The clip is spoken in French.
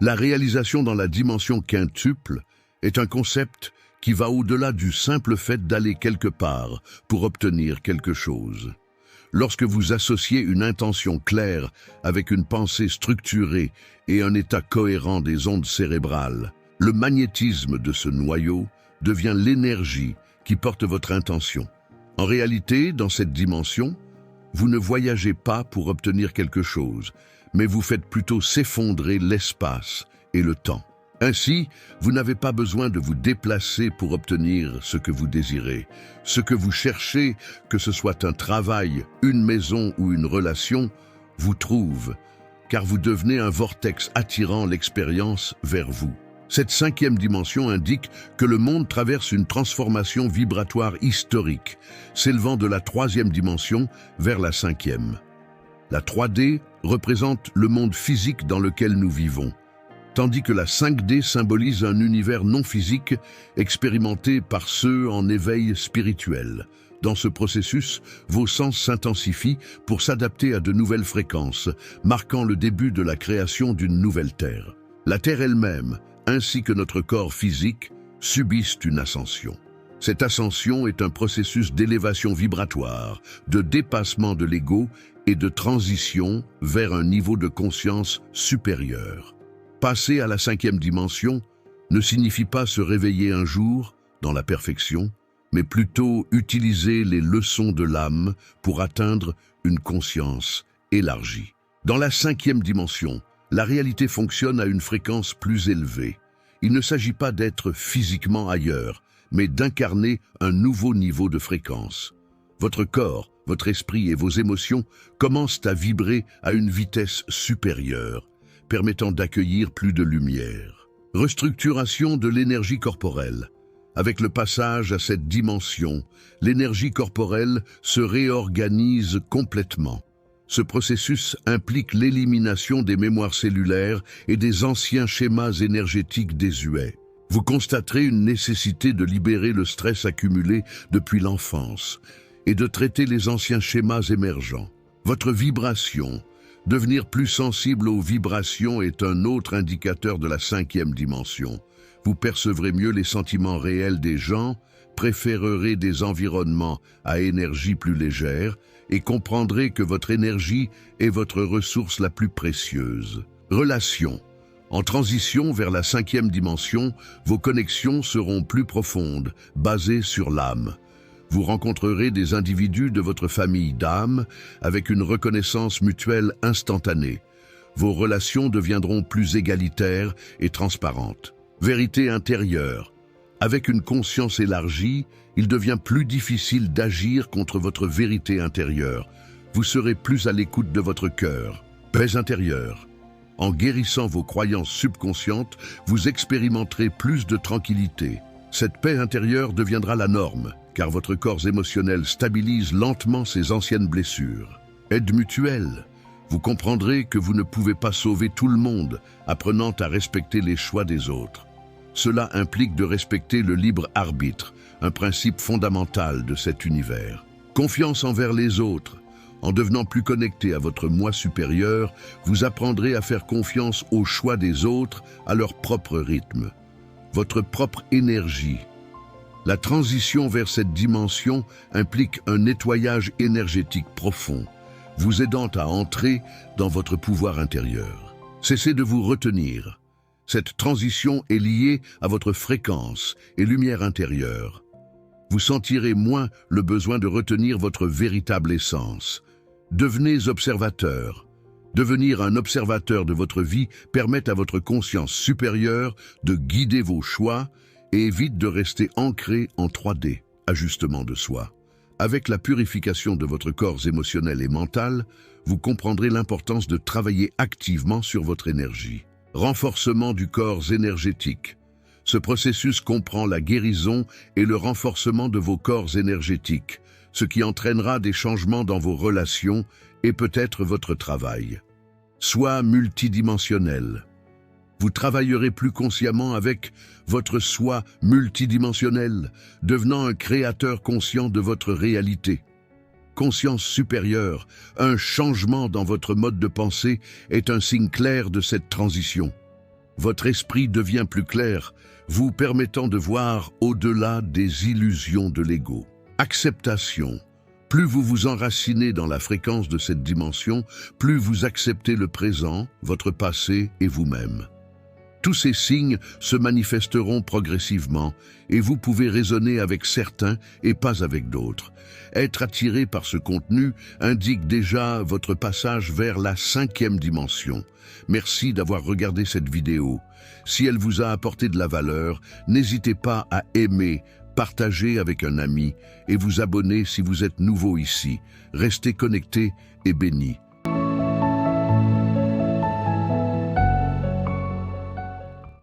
La réalisation dans la dimension quintuple est un concept qui va au-delà du simple fait d'aller quelque part pour obtenir quelque chose. Lorsque vous associez une intention claire avec une pensée structurée et un état cohérent des ondes cérébrales, le magnétisme de ce noyau devient l'énergie qui porte votre intention. En réalité, dans cette dimension, vous ne voyagez pas pour obtenir quelque chose, mais vous faites plutôt s'effondrer l'espace et le temps. Ainsi, vous n'avez pas besoin de vous déplacer pour obtenir ce que vous désirez. Ce que vous cherchez, que ce soit un travail, une maison ou une relation, vous trouve, car vous devenez un vortex attirant l'expérience vers vous. Cette cinquième dimension indique que le monde traverse une transformation vibratoire historique, s'élevant de la troisième dimension vers la cinquième. La 3D représente le monde physique dans lequel nous vivons, tandis que la 5D symbolise un univers non physique expérimenté par ceux en éveil spirituel. Dans ce processus, vos sens s'intensifient pour s'adapter à de nouvelles fréquences, marquant le début de la création d'une nouvelle Terre. La Terre elle-même, ainsi que notre corps physique, subissent une ascension. Cette ascension est un processus d'élévation vibratoire, de dépassement de l'ego et de transition vers un niveau de conscience supérieur. Passer à la cinquième dimension ne signifie pas se réveiller un jour dans la perfection, mais plutôt utiliser les leçons de l'âme pour atteindre une conscience élargie. Dans la cinquième dimension, la réalité fonctionne à une fréquence plus élevée. Il ne s'agit pas d'être physiquement ailleurs, mais d'incarner un nouveau niveau de fréquence. Votre corps, votre esprit et vos émotions commencent à vibrer à une vitesse supérieure, permettant d'accueillir plus de lumière. Restructuration de l'énergie corporelle. Avec le passage à cette dimension, l'énergie corporelle se réorganise complètement. Ce processus implique l'élimination des mémoires cellulaires et des anciens schémas énergétiques désuets. Vous constaterez une nécessité de libérer le stress accumulé depuis l'enfance et de traiter les anciens schémas émergents. Votre vibration, devenir plus sensible aux vibrations est un autre indicateur de la cinquième dimension. Vous percevrez mieux les sentiments réels des gens, préférerez des environnements à énergie plus légère et comprendrez que votre énergie est votre ressource la plus précieuse. Relations. En transition vers la cinquième dimension, vos connexions seront plus profondes, basées sur l'âme. Vous rencontrerez des individus de votre famille d'âme avec une reconnaissance mutuelle instantanée. Vos relations deviendront plus égalitaires et transparentes. Vérité intérieure. Avec une conscience élargie, il devient plus difficile d'agir contre votre vérité intérieure. Vous serez plus à l'écoute de votre cœur. Paix intérieure. En guérissant vos croyances subconscientes, vous expérimenterez plus de tranquillité. Cette paix intérieure deviendra la norme, car votre corps émotionnel stabilise lentement ses anciennes blessures. Aide mutuelle. Vous comprendrez que vous ne pouvez pas sauver tout le monde, apprenant à respecter les choix des autres. Cela implique de respecter le libre arbitre, un principe fondamental de cet univers. Confiance envers les autres. En devenant plus connecté à votre moi supérieur, vous apprendrez à faire confiance aux choix des autres, à leur propre rythme. Votre propre énergie. La transition vers cette dimension implique un nettoyage énergétique profond, vous aidant à entrer dans votre pouvoir intérieur. Cessez de vous retenir. Cette transition est liée à votre fréquence et lumière intérieure. Vous sentirez moins le besoin de retenir votre véritable essence. Devenez observateur. Devenir un observateur de votre vie permet à votre conscience supérieure de guider vos choix et évite de rester ancré en 3D, ajustement de soi. Avec la purification de votre corps émotionnel et mental, vous comprendrez l'importance de travailler activement sur votre énergie. Renforcement du corps énergétique. Ce processus comprend la guérison et le renforcement de vos corps énergétiques, ce qui entraînera des changements dans vos relations et peut-être votre travail. Soi multidimensionnel. Vous travaillerez plus consciemment avec votre soi multidimensionnel, devenant un créateur conscient de votre réalité. Conscience supérieure, un changement dans votre mode de pensée est un signe clair de cette transition. votre esprit devient plus clair, vous permettant de voir au-delà des illusions de l'ego. Acceptation. Plus vous vous enracinez dans la fréquence de cette dimension, plus vous acceptez le présent, votre passé et vous-même. Tous ces signes se manifesteront progressivement et vous pouvez raisonner avec certains et pas avec d'autres. Être attiré par ce contenu indique déjà votre passage vers la 5e dimension. Merci d'avoir regardé cette vidéo. Si elle vous a apporté de la valeur, n'hésitez pas à aimer, partager avec un ami et vous abonner si vous êtes nouveau ici. Restez connectés et bénis.